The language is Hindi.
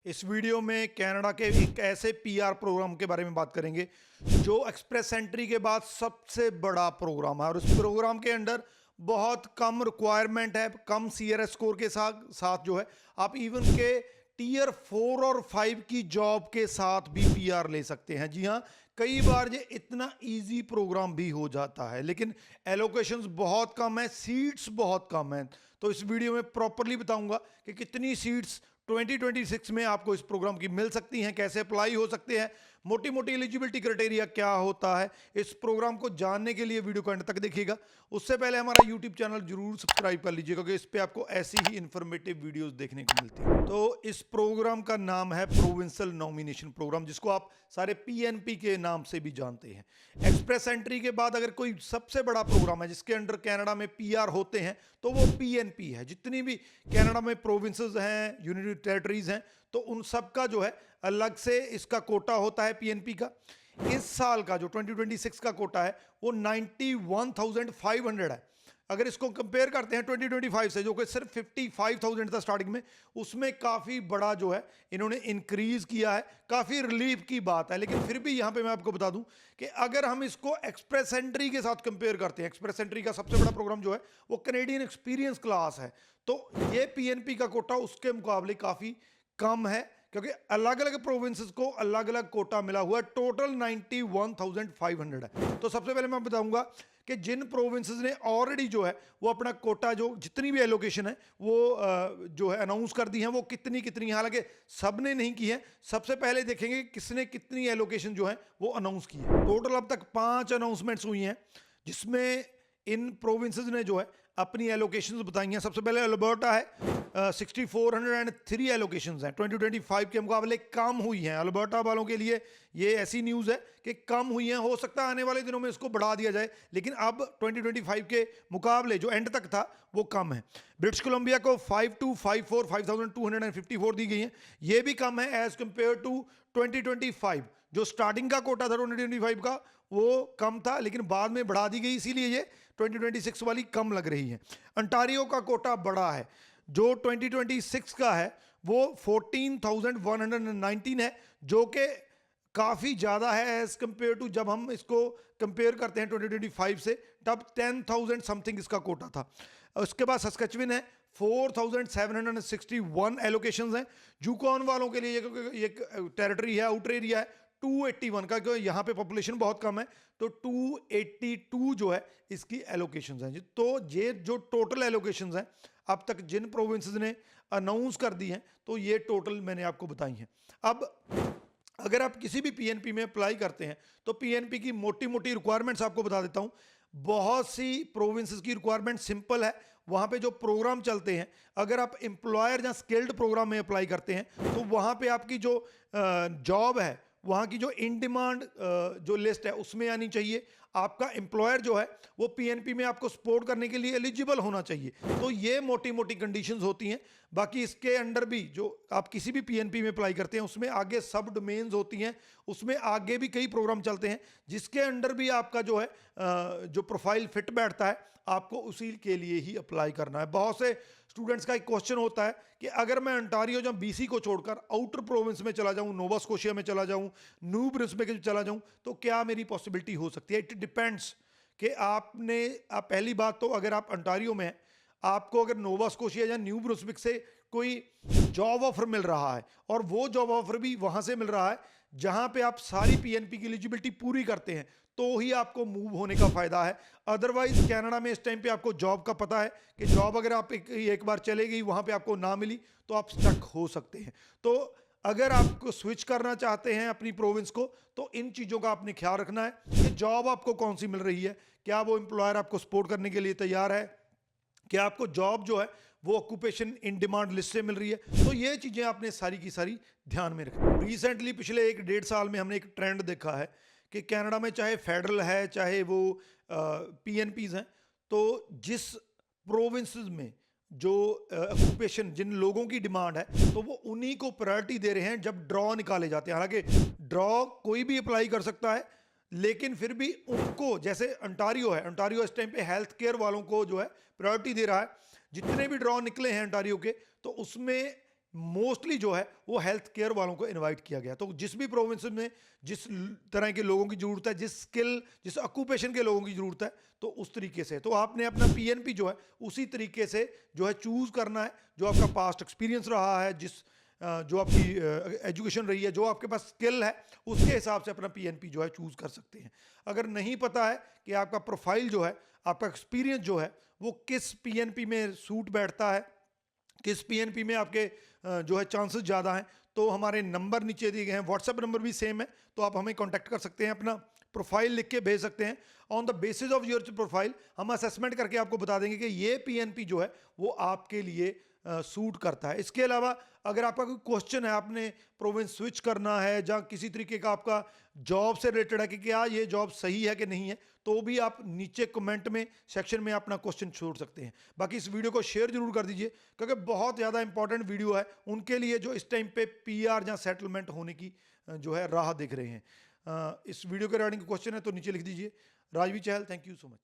इस वीडियो में कनाडा के एक ऐसे पीआर प्रोग्राम के बारे में बात करेंगे जो एक्सप्रेस एंट्री के बाद सबसे बड़ा प्रोग्राम है और इस प्रोग्राम के अंडर बहुत कम रिक्वायरमेंट है, कम सीआरएस स्कोर के साथ साथ जो है आप इवन के टीयर 4 और 5 की जॉब के साथ भी पीआर ले सकते हैं। जी हाँ, कई बार ये इतना इजी प्रोग्राम भी हो जाता है लेकिन एलोकेशंस बहुत कम है, सीट्स बहुत कम है। तो इस वीडियो में प्रॉपरली बताऊंगा कि कितनी सीट्स 2026 में आपको इस प्रोग्राम की मिल सकती हैं, कैसे अप्लाई हो सकते हैं, मोटी मोटी एलिजिबिलिटी क्राइटेरिया क्या होता है। इस प्रोग्राम को जानने के लिए वीडियो को एंड तक देखिएगा। उससे पहले हमारा यूट्यूब चैनल जरूर सब्सक्राइब कर लीजिएगा क्योंकि इस पे आपको ऐसी ही इंफॉर्मेटिव वीडियोस देखने को मिलती हैं। तो इस प्रोग्राम का नाम है प्रोविंशियल नॉमिनेशन प्रोग्राम, जिसको आप सारे पीएनपी के नाम से भी जानते हैं। एक्सप्रेस एंट्री के बाद अगर कोई सबसे बड़ा प्रोग्राम है जिसके अंडर कनाडा में पीआर होते हैं तो वो पीएनपी है। जितनी भी कनाडा में प्रोविंसेस हैं, यूनियन टेरिटरीज हैं, तो उन सब का जो है अलग से इसका कोटा होता है पीएनपी का। इस साल का जो 2026 का कोटा है वो 91,500 है। अगर इसको कंपेयर करते हैं 2025 से जो कि सिर्फ 55,000 था स्टार्टिंग में, उसमें काफ़ी बड़ा जो है इन्होंने इंक्रीज किया है। काफ़ी रिलीफ की बात है, लेकिन फिर भी यहाँ पे मैं आपको बता दूं कि अगर हम इसको एक्सप्रेस एंट्री के साथ कंपेयर करते हैं, एक्सप्रेस एंट्री का सबसे बड़ा प्रोग्राम जो है वो कैनेडियन एक्सपीरियंस क्लास है, तो ये पीएनपी का कोटा उसके मुकाबले काफ़ी कम है क्योंकि अलग अलग प्रोविंसेस को अलग अलग कोटा मिला हुआ है। टोटल 91,500 है। तो सबसे पहले मैं बताऊंगा कि जिन प्रोविंसेस ने ऑलरेडी जो है वो अपना कोटा, जो जितनी भी एलोकेशन है वो जो है अनाउंस कर दी है, वो कितनी कितनी, हालांकि सब ने नहीं की है। सबसे पहले देखेंगे किसने कितनी एलोकेशन जो है वो अनाउंस की है। टोटल अब तक 5 अनाउंसमेंट्स हुई हैं जिसमें इन प्रोविंसेस ने जो है अपनी एलोकेशंस बताई हैं। सबसे पहले अल्बर्टा है, 6403 एलोकेशंस हैं, 2025 के मुकाबले कम हुई हैं। अल्बर्टा वालों के लिए ये ऐसी न्यूज़ है कि कम हुई हैं, हो सकता है आने वाले दिनों में इसको बढ़ा दिया जाए, लेकिन अब 2025 के मुकाबले जो एंड तक था वो कम है। ब्रिटिश कोलंबिया को 5254 दी गई हैं, ये भी कम है एज कंपेयर टू 2025। जो स्टार्टिंग का कोटा था 2025 का वो कम था लेकिन बाद में बढ़ा दी गई, इसीलिए ये 2026 वाली कम लग रही है। अंटारियो का कोटा बड़ा है, जो 2026 का है वो 14,119 है, जो कि काफ़ी ज़्यादा है एज कंपेयर टू जब हम इसको कंपेयर करते हैं 2025 से, तब 10,000 समथिंग इसका कोटा था। उसके बाद सस्केचुइन है, 4,761 एलोकेशंस हैं। जूकॉन वालों के लिए ये टेरिटरी है, आउटर एरिया है 281 का, क्योंकि यहाँ पे पॉपुलेशन बहुत कम है, तो 282 जो है इसकी एलोकेशंस हैं। तो ये जो टोटल एलोकेशंस हैं अब तक जिन प्रोविंसेस ने अनाउंस कर दी हैं, तो ये टोटल मैंने आपको बताई हैं। अब अगर आप किसी भी पीएनपी में अप्लाई करते हैं तो पीएनपी की मोटी मोटी रिक्वायरमेंट्स आपको बता देता हूं। बहुत सी प्रोविंसेस की रिक्वायरमेंट सिंपल है, वहां पे जो प्रोग्राम चलते हैं, अगर आप एम्प्लॉयर या स्किल्ड प्रोग्राम में अप्लाई करते हैं तो वहां पे आपकी जो जॉब है, वहाँ की जो इन डिमांड जो लिस्ट है उसमें आनी चाहिए। आपका एम्प्लॉयर जो है वो पीएनपी में आपको सपोर्ट करने के लिए एलिजिबल होना चाहिए। तो ये मोटी मोटी कंडीशंस होती हैं। बाकी इसके अंडर भी जो आप किसी भी पीएनपी में अप्लाई करते हैं उसमें आगे सब डोमेन्स होती हैं, उसमें आगे भी कई प्रोग्राम चलते हैं जिसके अंडर भी आपका जो है जो प्रोफाइल फिट बैठता है, आपको उसी के लिए ही अप्लाई करना है। बहुत से स्टूडेंट्स का एक क्वेश्चन होता है कि अगर मैं अंटारियो या बीसी को छोड़कर आउटर प्रोविंस में चला जाऊं, नोवा स्कोशिया में चला जाऊं, न्यू ब्रिस्बेन चला जाऊं, तो क्या मेरी पॉसिबिलिटी हो सकती है। इट डिपेंड्स कि आप पहली बात तो अगर आप अंटारियो में हैं, आपको अगर नोवा स्कोशिया या न्यू ब्रुंसविक से कोई जॉब ऑफर मिल रहा है और वो जॉब ऑफर भी वहां से मिल रहा है जहां पे आप सारी पीएनपी की एलिजिबिलिटी पूरी करते हैं, तो ही आपको मूव होने का फायदा है। अदरवाइज कनाडा में इस टाइम पे आपको जॉब का पता है कि जॉब अगर आप एक बार चले गई, वहां पे आपको ना मिली, तो आप स्टक हो सकते हैं। तो अगर आपको स्विच करना चाहते हैं अपनी प्रोविंस को, तो इन चीज़ों का आपने ख्याल रखना है कि जॉब आपको कौन सी मिल रही है, क्या वो एम्प्लॉयर आपको सपोर्ट करने के लिए तैयार है, क्या आपको जॉब जो है वो ऑक्यूपेशन इन डिमांड लिस्ट से मिल रही है। तो ये चीज़ें आपने सारी की सारी ध्यान में रखनी। रिसेंटली पिछले 1-1.5 साल में हमने एक ट्रेंड देखा है कि कनाडा में चाहे फेडरल है चाहे वो पीएनपीज हैं, तो जिस प्रोविंसेस में जो ऑक्यूपेशन, जिन लोगों की डिमांड है, तो वो उन्हीं को प्रायोरिटी दे रहे हैं जब ड्रॉ निकाले जाते हैं। हालांकि ड्रॉ कोई भी अप्लाई कर सकता है, लेकिन फिर भी उनको, जैसे अंटारियो है, अंटारियो इस टाइम पे हेल्थ केयर वालों को जो है प्रायोरिटी दे रहा है। जितने भी ड्रॉ निकले हैं अंटारियो के, तो उसमें मोस्टली जो है वो हेल्थ केयर वालों को इनवाइट किया गया। तो जिस भी प्रोविंस में जिस तरह के लोगों की ज़रूरत है, जिस स्किल, जिस ऑक्यूपेशन के लोगों की ज़रूरत है, तो उस तरीके से तो आपने अपना पीएनपी जो है उसी तरीके से जो है चूज़ करना है। जो आपका पास्ट एक्सपीरियंस रहा है, जो आपकी एजुकेशन रही है, जो आपके पास स्किल है, उसके हिसाब से अपना पीएनपी जो है चूज़ कर सकते हैं। अगर नहीं पता है कि आपका प्रोफाइल जो है, आपका एक्सपीरियंस जो है वो किस पीएनपी में सूट बैठता है, किस पीएनपी में आपके जो है चांसेस ज़्यादा हैं, तो हमारे नंबर नीचे दिए गए हैं, व्हाट्सएप नंबर भी सेम है, तो आप हमें कांटेक्ट कर सकते हैं, अपना प्रोफाइल लिख के भेज सकते हैं। On the basis of your profile हम असेसमेंट करके आपको बता देंगे कि ये पीएनपी जो है वो आपके लिए सूट करता है। इसके अलावा अगर आपका कोई क्वेश्चन है, आपने प्रोविंस स्विच करना है, जहाँ किसी तरीके का आपका जॉब से रिलेटेड है कि क्या ये जॉब सही है कि नहीं है, तो भी आप नीचे कमेंट में सेक्शन में अपना क्वेश्चन छोड़ सकते हैं। बाकी इस वीडियो को शेयर जरूर कर दीजिए, क्योंकि बहुत ज़्यादा इंपॉर्टेंट वीडियो है उनके लिए जो इस टाइम पे पीआर या सेटलमेंट होने की जो है राह देख रहे हैं। इस वीडियो के रिगार्डिंग क्वेश्चन है तो नीचे लिख दीजिए। राजवी चहल, थैंक यू सो मच।